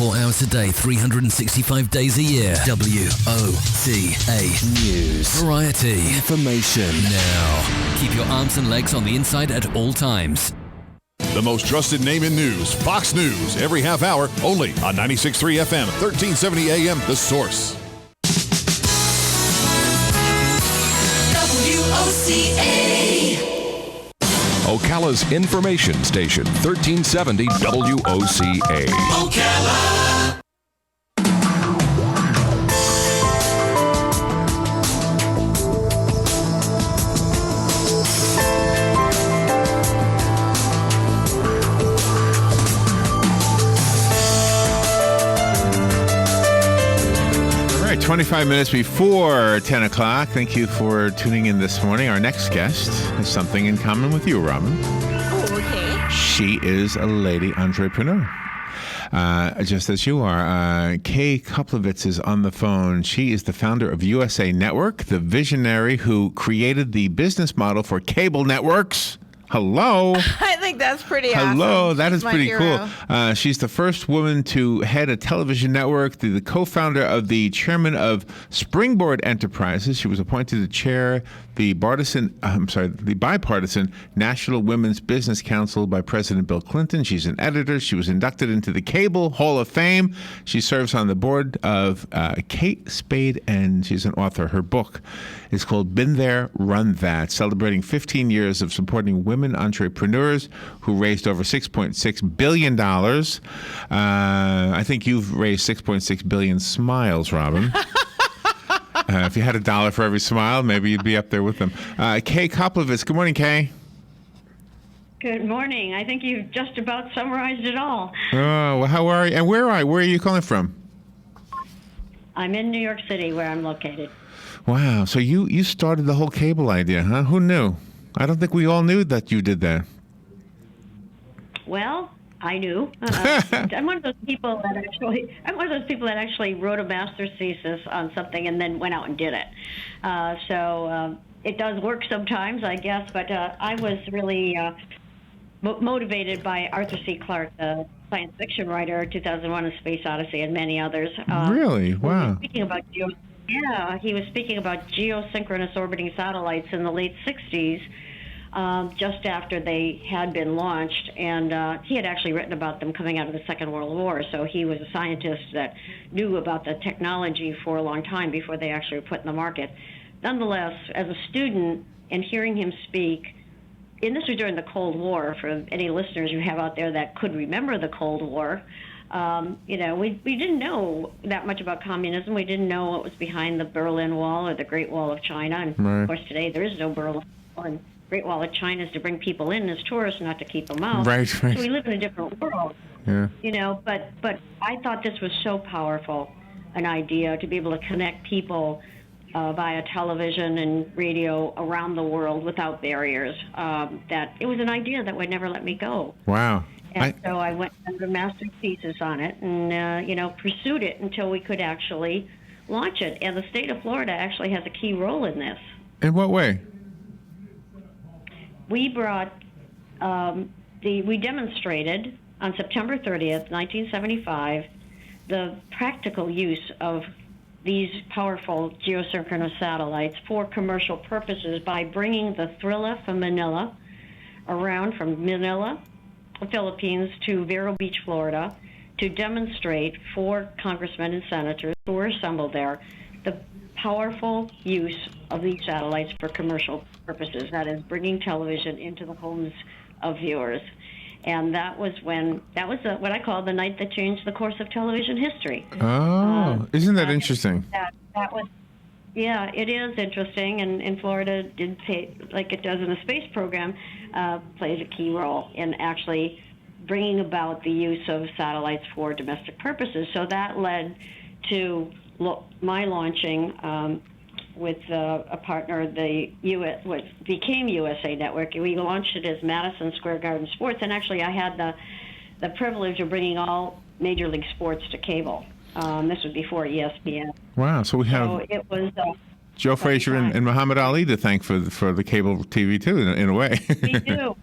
24 hours a day, 365 days a year. WOCA News. Variety. Information. Now. Keep your arms and legs on the inside at all times. The most trusted name in news, Fox News, every half hour, only on 96.3 FM, 1370 AM, The Source. WOCA. Ocala's information station, 1370 WOCA. Ocala. All right, 25 minutes before 10 o'clock. Thank you for tuning in this morning. Our next guest has something in common with you, Robin. Oh, okay. She is a lady entrepreneur, just as you are. Kay Koplovitz is on the phone. She is the founder of USA Network, the visionary who created the business model for cable networks. Hello. I think that's pretty awesome. Hello, that is She's my pretty hero. cool. She's the first woman to head a television network, the co-founder of the chairman of Springboard Enterprises. She was appointed to chair the bipartisan National Women's Business Council by President Bill Clinton. She's an editor. She was inducted into the Cable Hall of Fame. She serves on the board of Kate Spade, and she's an author. Her book is called Been There, Run That, celebrating 15 years of supporting women entrepreneurs who raised over $6.6 billion. I think you've raised 6.6 billion smiles, Robin. If you had $1 for every smile, maybe you'd be up there with them. Kay Koplovitz. Good morning, Kay. Good morning. I think you've just about summarized it all. Oh, well, how are you? And where are you calling from? I'm in New York City, where I'm located. Wow. So you started the whole cable idea, huh? Who knew? I don't think we all knew that you did that. Well, I knew. I'm one of those people that actually wrote a master's thesis on something and then went out and did it. So it does work sometimes, I guess. But I was really motivated by Arthur C. Clarke, the science fiction writer, 2001: A Space Odyssey, and many others. Really? Wow. He was speaking about geosynchronous orbiting satellites in the late 60s. Just after they had been launched, and he had actually written about them coming out of the Second World War, so he was a scientist that knew about the technology for a long time before they actually were put in the market. Nonetheless, as a student and hearing him speak, and this was during the Cold War, for any listeners you have out there that could remember the Cold War, we didn't know that much about communism. We didn't know what was behind the Berlin Wall or the Great Wall of China, and right. Of course today there is no Berlin Wall, and Great Wall of China is to bring people in as tourists, not to keep them out. Right. So we live in a different world. Yeah. But I thought this was so powerful, an idea to be able to connect people via television and radio around the world without barriers, that it was an idea that would never let me go. Wow. And so I went and did a master's thesis on it and, pursued it until we could actually launch it. And the state of Florida actually has a key role in this. In what way? We brought, we demonstrated on September 30th, 1975, the practical use of these powerful geosynchronous satellites for commercial purposes by bringing the Thrilla from Manila around from Manila, the Philippines, to Vero Beach, Florida, to demonstrate for congressmen and senators who were assembled there the powerful use of these satellites for commercial purposes, that is, bringing television into the homes of viewers. And that was what I call the night that changed the course of television history. Oh, isn't that interesting? That was, yeah, it is interesting, and Florida did pay, like it does in the space program, plays a key role in actually bringing about the use of satellites for domestic purposes. So that led to my launching with a partner, what became USA Network. We launched it as Madison Square Garden Sports, and actually I had the privilege of bringing all Major League Sports to cable. This was before ESPN. Wow, so we have it was Joe Frazier and Muhammad Ali to thank for the cable TV too, in a way. We do.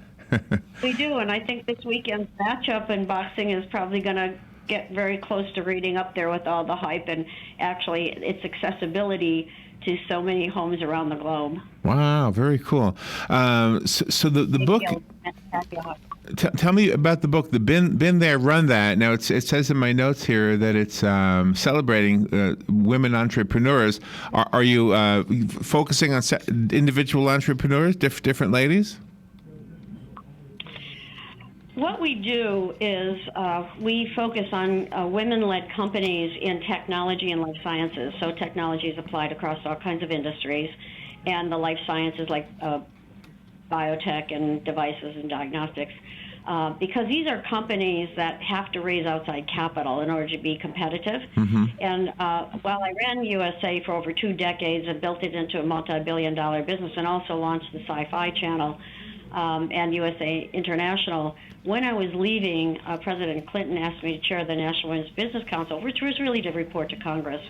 We do, and I think this weekend's matchup in boxing is probably going to get very close to reading up there with all the hype and actually its accessibility to so many homes around the globe. Wow, very cool. So the book. Tell me about the book, the Been There, Run That. Now, it says in my notes here that it's celebrating women entrepreneurs. Are you focusing on individual entrepreneurs, different ladies? What we do is we focus on women-led companies in technology and life sciences. So technology is applied across all kinds of industries, and the life sciences like biotech and devices and diagnostics. Because these are companies that have to raise outside capital in order to be competitive. Mm-hmm. And while I ran USA for over 2 decades and built it into a multi-billion-dollar business and also launched the Sci-Fi Channel and USA International, when I was leaving, President Clinton asked me to chair the National Women's Business Council, which was really to report to Congress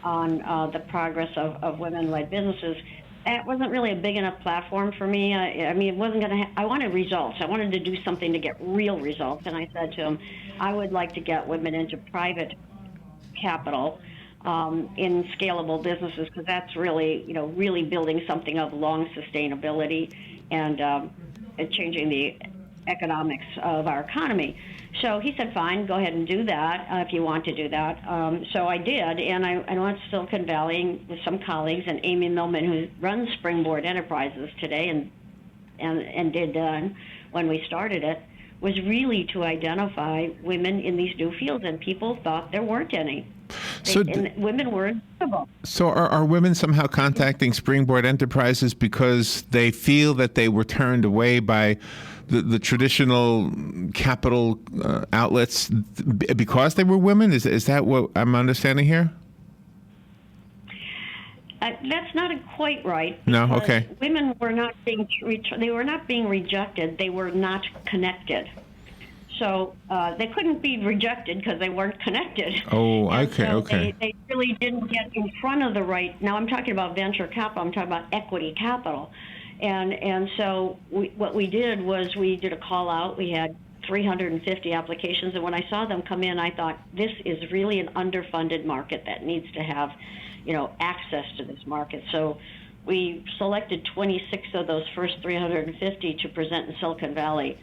on the progress of women-led businesses. That wasn't really a big enough platform for me. I mean, it wasn't going to. I wanted results. I wanted to do something to get real results. And I said to him, I would like to get women into private capital in scalable businesses, because that's really, really building something of long sustainability and changing the economics of our economy. So he said, fine, go ahead and do that if you want to do that. So I did, and I went to Silicon Valley with some colleagues, and Amy Millman, who runs Springboard Enterprises today and did when we started it, was really to identify women in these new fields, and people thought there weren't any. And women were invisible. So are women somehow contacting Springboard Enterprises because they feel that they were turned away by the traditional capital outlets because they were women? Is that what I'm understanding here? That's not quite right. No, okay. Women were not being rejected. They were not connected. So they couldn't be rejected because they weren't connected. Oh, and okay, so okay. They really didn't get in front of the right. Now I'm talking about venture capital. I'm talking about equity capital. And so what we did was we did a call out. We had 350 applications, and when I saw them come in, I thought, this is really an underfunded market that needs to have, access to this market. So we selected 26 of those first 350 to present in Silicon Valley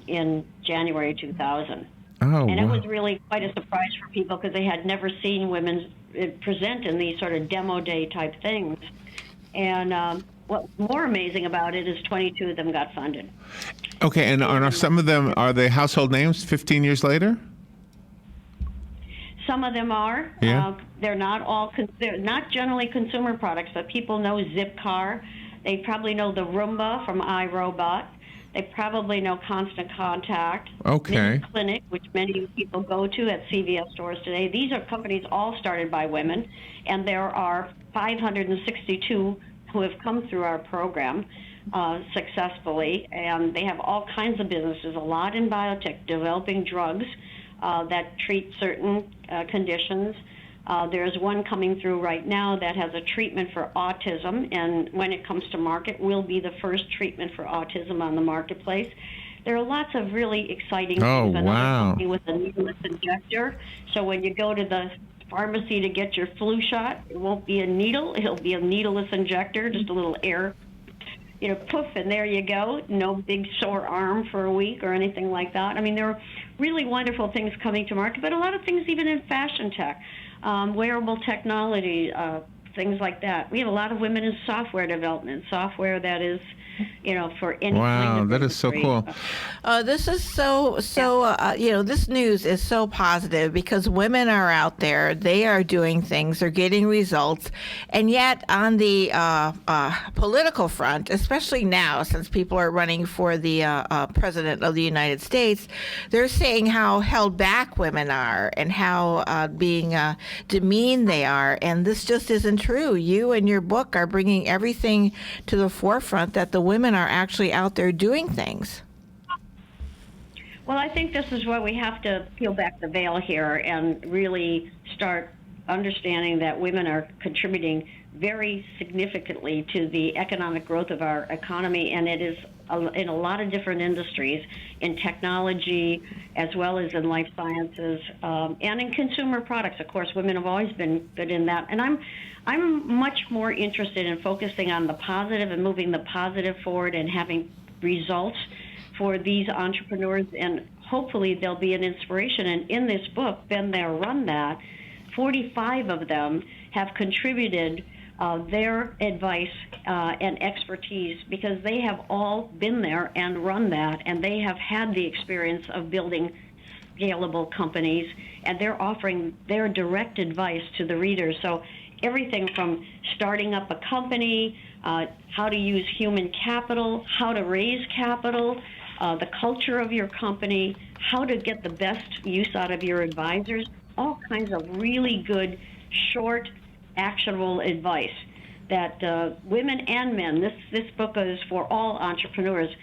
in January 2000. Oh, and it was really quite a surprise for people because they had never seen women present in these sort of demo day type things. And what's more amazing about it is 22 of them got funded. Okay, and are some of them, are they household names 15 years later? Some of them are. Yeah. They're not generally consumer products, but people know Zipcar. They probably know the Roomba from iRobot. They probably know Constant Contact. Okay. Clinic, which many people go to at CVS stores today. These are companies all started by women, and there are 562 who have come through our program successfully, and they have all kinds of businesses, a lot in biotech, developing drugs that treat certain conditions. There's one coming through right now that has a treatment for autism, and when it comes to market, will be the first treatment for autism on the marketplace. There are lots of really exciting things. Oh, wow. Company with a needleless injector, so when you go to the pharmacy to get your flu shot, it won't be a needle, it'll be a needleless injector, just a little air, poof, and there you go. No big sore arm for a week or anything like that. I mean, there are really wonderful things coming to market, but a lot of things even in fashion tech, wearable technology, things like that. We have a lot of women in software development, software that is, for any kind of that is so cool. This is this news is so positive because women are out there. They are doing things. They're getting results. And yet on the political front, especially now since people are running for the president of the United States, they're saying how held back women are and how being demeaned they are. And this just isn't true. You and your book are bringing everything to the forefront that the women are actually out there doing things. Well, I think this is where we have to peel back the veil here and really start understanding that women are contributing very significantly to the economic growth of our economy, and it is in a lot of different industries, in technology as well as in life sciences, and in consumer products. Of course, women have always been good in that. And I'm much more interested in focusing on the positive and moving the positive forward and having results for these entrepreneurs, and hopefully they'll be an inspiration. And in this book, Been There, Run That, 45 of them have contributed their advice and expertise, because they have all been there and run that, and they have had the experience of building scalable companies, and they're offering their direct advice to the readers. So everything from starting up a company, how to use human capital, how to raise capital, the culture of your company, how to get the best use out of your advisors, all kinds of really good, short, actionable advice that women and men, this book is for all entrepreneurs.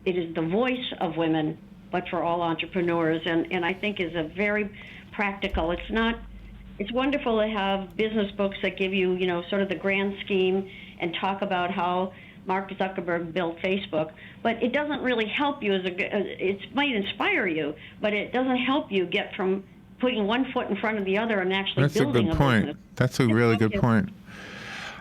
It is the voice of women, but for all entrepreneurs, and I think is a very practical. It's wonderful to have business books that give you, sort of the grand scheme and talk about how Mark Zuckerberg built Facebook, but it doesn't really help you it might inspire you, but it doesn't help you get from putting one foot in front of the other and actually building a business. That's a really good point.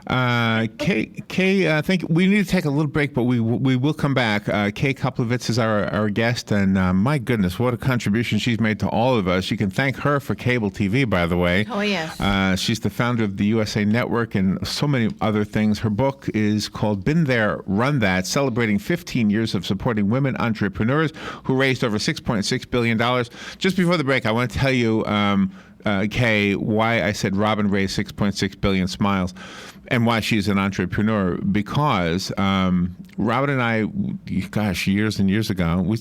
Kay, I think we need to take a little break, but we will come back. Kay Koplovitz is our guest, and my goodness, what a contribution she's made to all of us. You can thank her for cable TV, by the way. Oh, yes. She's the founder of the USA Network and so many other things. Her book is called Been There, Run That, celebrating 15 years of supporting women entrepreneurs who raised over $6.6 billion. Just before the break, I want to tell you, Kay, why I said Robin raised 6.6 billion smiles and why she's an entrepreneur. Because Robin and I, gosh, years and years ago, we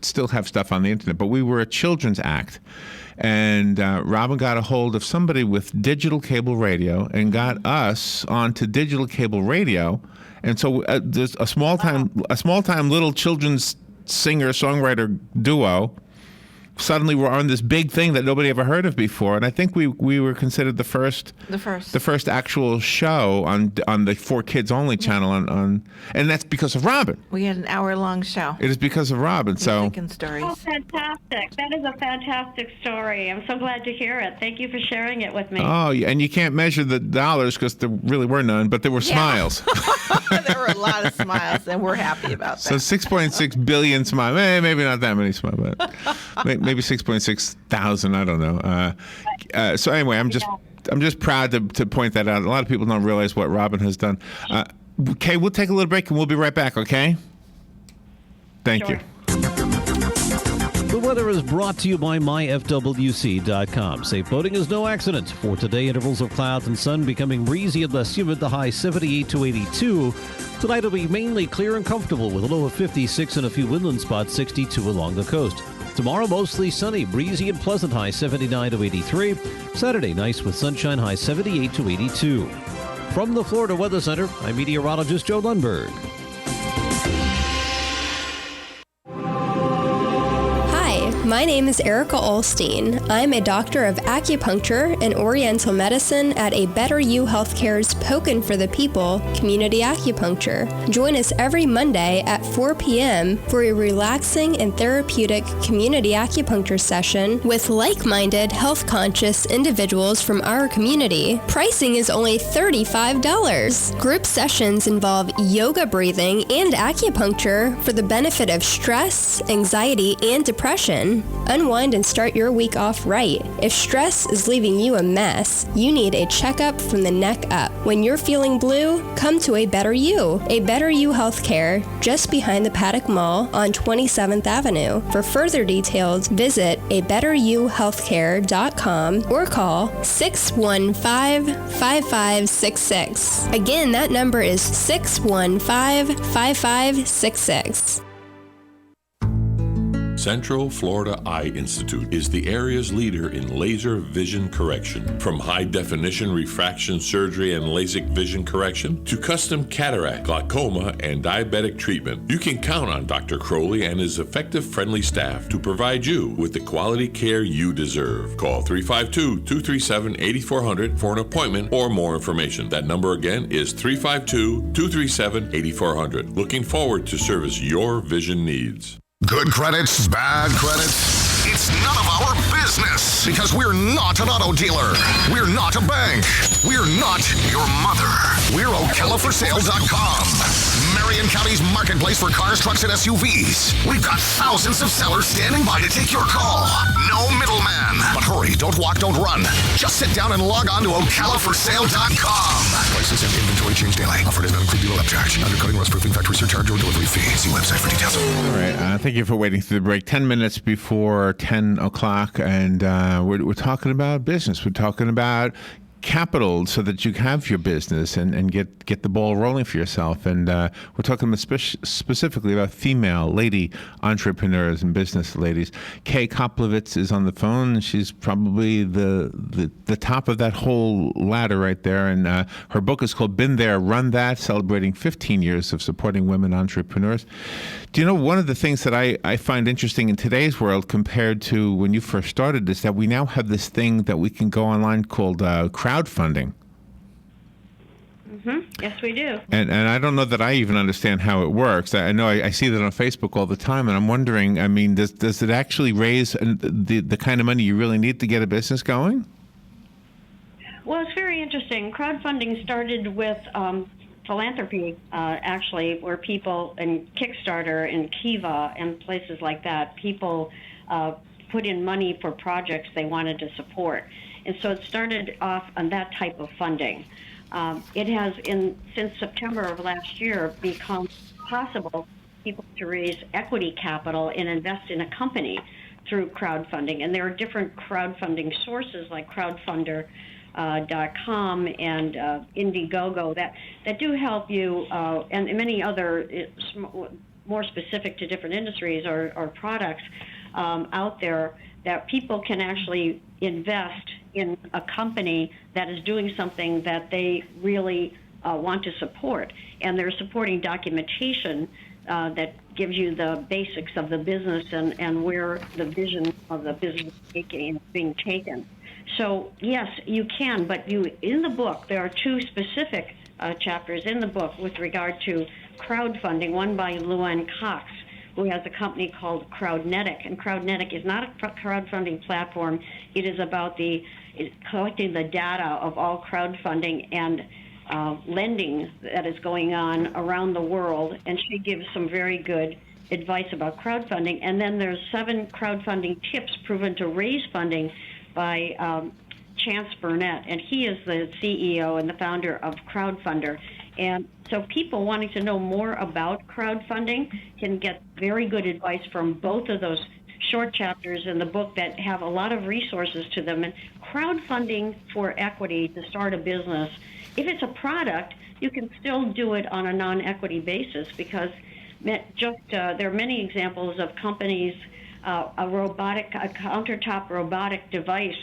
still have stuff on the internet, but we were a children's act. And Robin got a hold of somebody with digital cable radio and got us onto digital cable radio. And so there's a small time little children's singer-songwriter duo. Suddenly we're on this big thing that nobody ever heard of before, and I think we were considered the first actual show on the For Kids Only channel on and that's because of Robin. We had an hour-long show. It is because of Robin. Stories. Oh, fantastic! That is a fantastic story. I'm so glad to hear it. Thank you for sharing it with me. Oh, yeah, and you can't measure the dollars because there really were none, but there were smiles. There were a lot of smiles, and we're happy about that. So 6.6 billion smiles. Maybe not that many smiles, but maybe 6.6 thousand. I don't know. So anyway, I'm just proud to point that out. A lot of people don't realize what Robin has done. Kay, we'll take a little break and we'll be right back. Okay? Thank you. The weather is brought to you by myfwc.com. Safe boating is no accident. For today, intervals of clouds and sun becoming breezy and less humid, the high 78 to 82. Tonight will be mainly clear and comfortable with a low of 56 and a few inland spots, 62 along the coast. Tomorrow, mostly sunny, breezy and pleasant, high 79 to 83. Saturday, nice with sunshine, high 78 to 82. From the Florida Weather Center, I'm meteorologist Joe Lundberg. My name is Erica Olstein. I'm a doctor of acupuncture and oriental medicine at A Better You Healthcare's Pokin' for the People Community Acupuncture. Join us every Monday at 4 p.m. for a relaxing and therapeutic community acupuncture session with like-minded, health-conscious individuals from our community. Pricing is only $35. Group sessions involve yoga breathing and acupuncture for the benefit of stress, anxiety, and depression. Unwind and start your week off right. If stress is leaving you a mess, you need a checkup from the neck up. When you're feeling blue, come to A Better You. A Better You Healthcare, just behind the Paddock Mall on 27th Avenue. For further details, visit abetteryouhealthcare.com or call 615-5566. Again, that number is 615-5566. Central Florida Eye Institute is the area's leader in laser vision correction. From high-definition refraction surgery and LASIK vision correction to custom cataract, glaucoma, and diabetic treatment, you can count on Dr. Crowley and his effective, friendly staff to provide you with the quality care you deserve. Call 352-237-8400 for an appointment or more information. That number again is 352-237-8400. Looking forward to service your vision needs. Good credits, bad credits. It's none of our business because we're not an auto dealer. We're not a bank. We're not your mother. We're OcalaForSale.com. Marion County's marketplace for cars, trucks, and SUVs. We've got thousands of sellers standing by to take your call. No middleman. But hurry, don't walk, don't run. Just sit down and log on to OcalaForSale.com. Prices and inventory change daily. Offer does not include dealer upcharge. Undercutting, rust-proofing, factory surcharge, or delivery fee. See website for details. All right. Thank you for waiting through the break. 10 minutes before 10 o'clock, and we're talking about business. We're talking about capital so that you have your business and get the ball rolling for yourself. And we're talking specifically about female lady entrepreneurs and business ladies. Kay Koplovitz is on the phone. She's probably the top of that whole ladder right there. And her book is called Been There, Run That, celebrating 15 years of supporting women entrepreneurs. Do you know, one of the things that I find interesting in today's world compared to when you first started is that we now have this thing that we can go online called crowdfunding. Mm-hmm. Yes, we do. And I don't know that I even understand how it works. I know I see that on Facebook all the time, and I'm wondering, I mean, does it actually raise the kind of money you really need to get a business going? Well, it's very interesting. Crowdfunding started with philanthropy, actually, where people, in Kickstarter and Kiva and places like that, people put in money for projects they wanted to support. And so it started off on that type of funding. It has, since September of last year, become possible for people to raise equity capital and invest in a company through crowdfunding. And there are different crowdfunding sources like Crowdfunder.com and Indiegogo that do help you, and many other more specific to different industries or products out there that people can actually invest in a company that is doing something that they really want to support. And they're supporting documentation that gives you the basics of the business and where the vision of the business is being taken. So, yes, you can, but in the book, there are two specific chapters in the book with regard to crowdfunding, one by Luann Cox, who has a company called Crowdnetic. And Crowdnetic is not a crowdfunding platform. It is about collecting the data of all crowdfunding and lending that is going on around the world. And she gives some very good advice about crowdfunding. And then there's 7 crowdfunding tips proven to raise funding by Chance Burnett. And he is the CEO and the founder of Crowdfunder. And so people wanting to know more about crowdfunding can get very good advice from both of those short chapters in the book that have a lot of resources to them. And crowdfunding for equity to start a business, if it's a product, you can still do it on a non-equity basis because there are many examples of companies. A countertop robotic device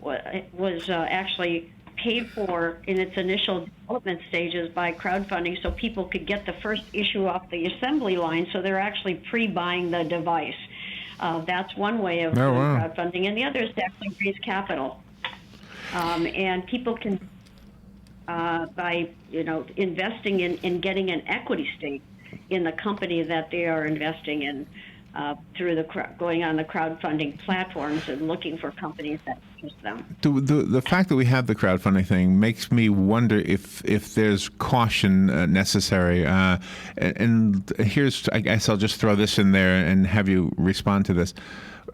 was actually paid for in its initial development stages by crowdfunding so people could get the first issue off the assembly line, so they're actually pre-buying the device. That's one way of doing crowdfunding, and the other is to actually raise capital. And people can, by investing in getting an equity stake in the company that they are investing in, through going on the crowdfunding platforms and looking for companies that interest them. The fact that we have the crowdfunding thing makes me wonder if there's caution necessary. And here's, I guess I'll just throw this in there and have you respond to this.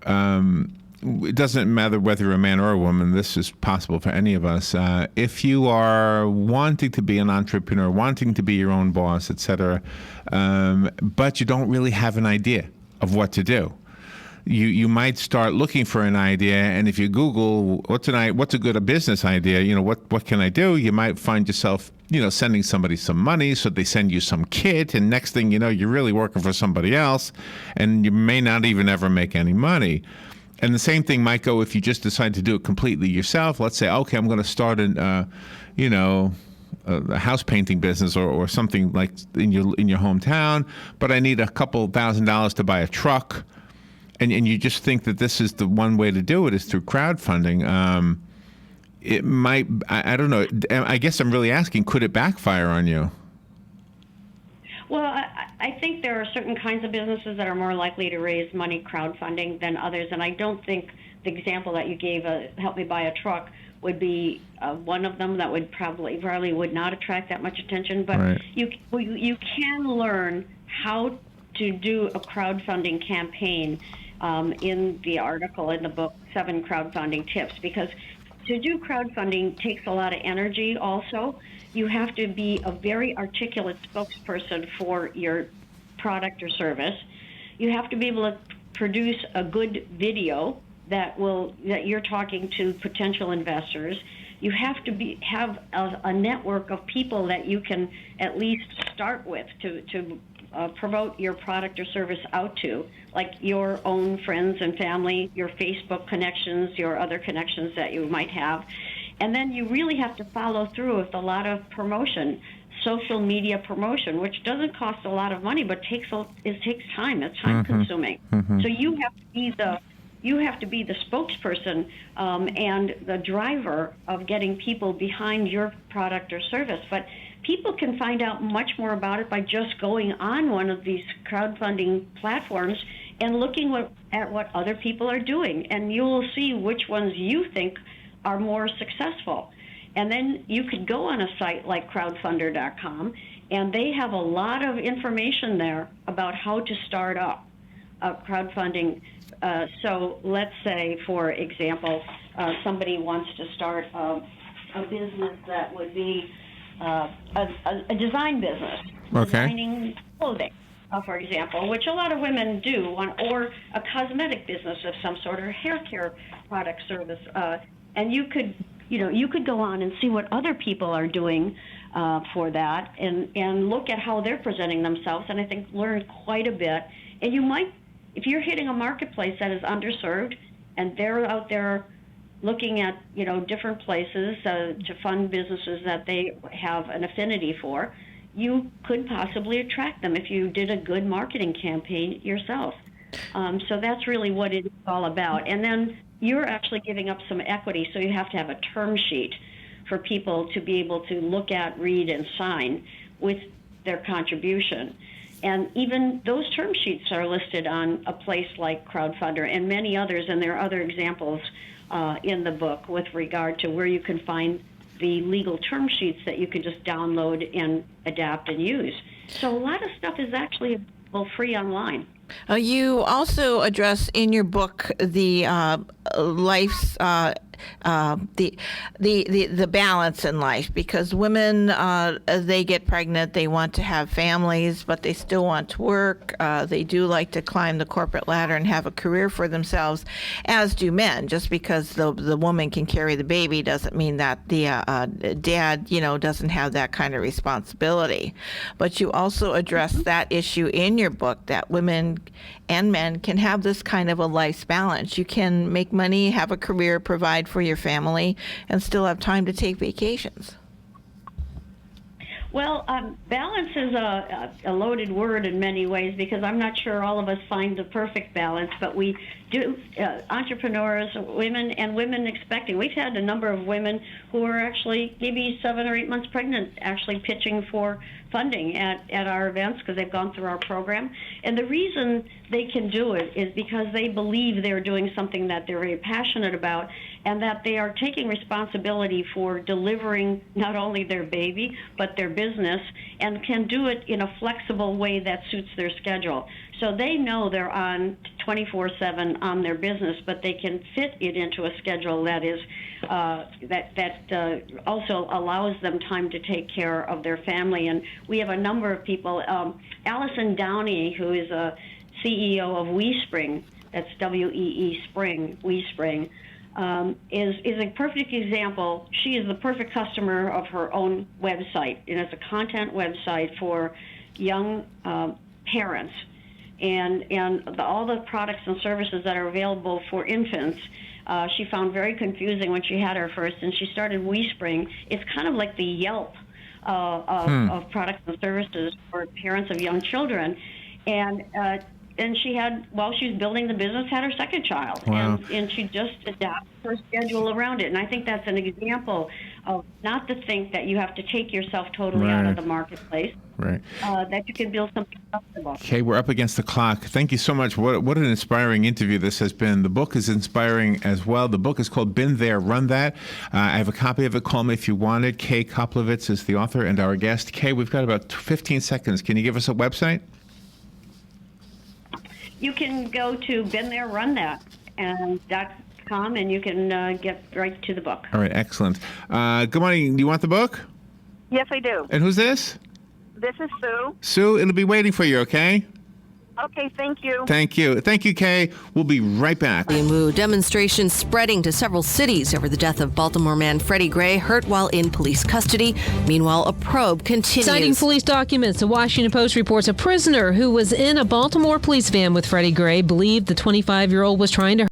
It doesn't matter whether you're a man or a woman. This is possible for any of us. If you are wanting to be an entrepreneur, wanting to be your own boss, etc., but you don't really have an idea of what to do. You might start looking for an idea, and if you Google what's a good business idea, what can I do, you might find yourself sending somebody some money, so they send you some kit, and next thing you know, you're really working for somebody else, and you may not even ever make any money. And the same thing might go if you just decide to do it completely yourself. Let's say, okay, I'm going to start a house painting business or something like in your hometown, but I need a couple $1,000s to buy a truck, and you just think that this is the one way to do it is through crowdfunding. It might, I don't know. I guess I'm really asking, could it backfire on you? Well, I think there are certain kinds of businesses that are more likely to raise money crowdfunding than others, and I don't think the example that you gave, help me buy a truck, would be one of them that would probably would not attract that much attention. But right. you can learn how to do a crowdfunding campaign in the article in the book, 7 Crowdfunding Tips, because to do crowdfunding takes a lot of energy also. You have to be a very articulate spokesperson for your product or service. You have to be able to produce a good video that you're talking to potential investors. You have to have a network of people that you can at least start with to promote your product or service out to, like your own friends and family, your Facebook connections, your other connections that you might have. And then you really have to follow through with a lot of promotion, social media promotion, which doesn't cost a lot of money, but it takes time. It's time consuming. So you have to be the spokesperson and the driver of getting people behind your product or service. But people can find out much more about it by just going on one of these crowdfunding platforms and looking at what other people are doing. And you will see which ones you think are more successful. And then you could go on a site like crowdfunder.com, and they have a lot of information there about how to start up crowdfunding. So let's say, for example, somebody wants to start a business that would be a design business, designing clothing, for example, which a lot of women do, or a cosmetic business of some sort, or hair care product service. And you could go on and see what other people are doing for that, and look at how they're presenting themselves, and I think learn quite a bit. And you might, if you're hitting a marketplace that is underserved, and they're out there looking at different places to fund businesses that they have an affinity for, you could possibly attract them if you did a good marketing campaign yourself. So that's really what it's all about. And then you're actually giving up some equity, so you have to have a term sheet for people to be able to look at, read, and sign with their contribution. And even those term sheets are listed on a place like Crowdfunder and many others, and there are other examples in the book with regard to where you can find the legal term sheets that you can just download and adapt and use. So a lot of stuff is actually available free online. You also address in your book the life's the balance in life, because women they get pregnant, they want to have families, but they still want to work. They do like to climb the corporate ladder and have a career for themselves, as do men. Just because the woman can carry the baby doesn't mean that the dad doesn't have that kind of responsibility. But you also address that issue in your book, that women and men can have this kind of a life's balance. You can make money, have a career, provide for your family, and still have time to take vacations. Well, balance is a loaded word in many ways, because I'm not sure all of us find the perfect balance, but we do. Entrepreneurs, women, and women expecting. We've had a number of women who are actually maybe 7 or 8 months pregnant, actually pitching for funding at our events because they've gone through our program. And the reason they can do it is because they believe they're doing something that they're very passionate about, and that they are taking responsibility for delivering not only their baby, but their business, and can do it in a flexible way that suits their schedule. So they know they're on 24/7 on their business, but they can fit it into a schedule that is also allows them time to take care of their family. And we have a number of people. Allison Downey, who is a CEO of WeSpring, that's WEE Spring, WeSpring. is a perfect example. She is the perfect customer of her own website, and it's a content website for young parents. And all the products and services that are available for infants, she found very confusing when she had her first, and she started WeSpring. It's kind of like the Yelp of products and services for parents of young children. And she had, while she was building the business, had her second child. Wow. And she just adapted her schedule around it. And I think that's an example of not to think that you have to take yourself totally out of the marketplace. Right. That you can build something comfortable. Okay, we're up against the clock. Thank you so much. What an inspiring interview this has been. The book is inspiring as well. The book is called Been There, Run That. I have a copy of it. Call me if you want it. Kay Koplovitz is the author and our guest. Kay, we've got about 15 seconds. Can you give us a website? You can go to BeenThereRunThat.com and you can get right to the book. All right, excellent. Good morning. Do you want the book? Yes, I do. And who's this? This is Sue. Sue, it'll be waiting for you, okay? Okay, thank you. Thank you. Thank you, Kay. We'll be right back. Demonstrations spreading to several cities over the death of Baltimore man Freddie Gray, hurt while in police custody. Meanwhile, a probe continues. Citing police documents, the Washington Post reports a prisoner who was in a Baltimore police van with Freddie Gray believed the 25-year-old was trying to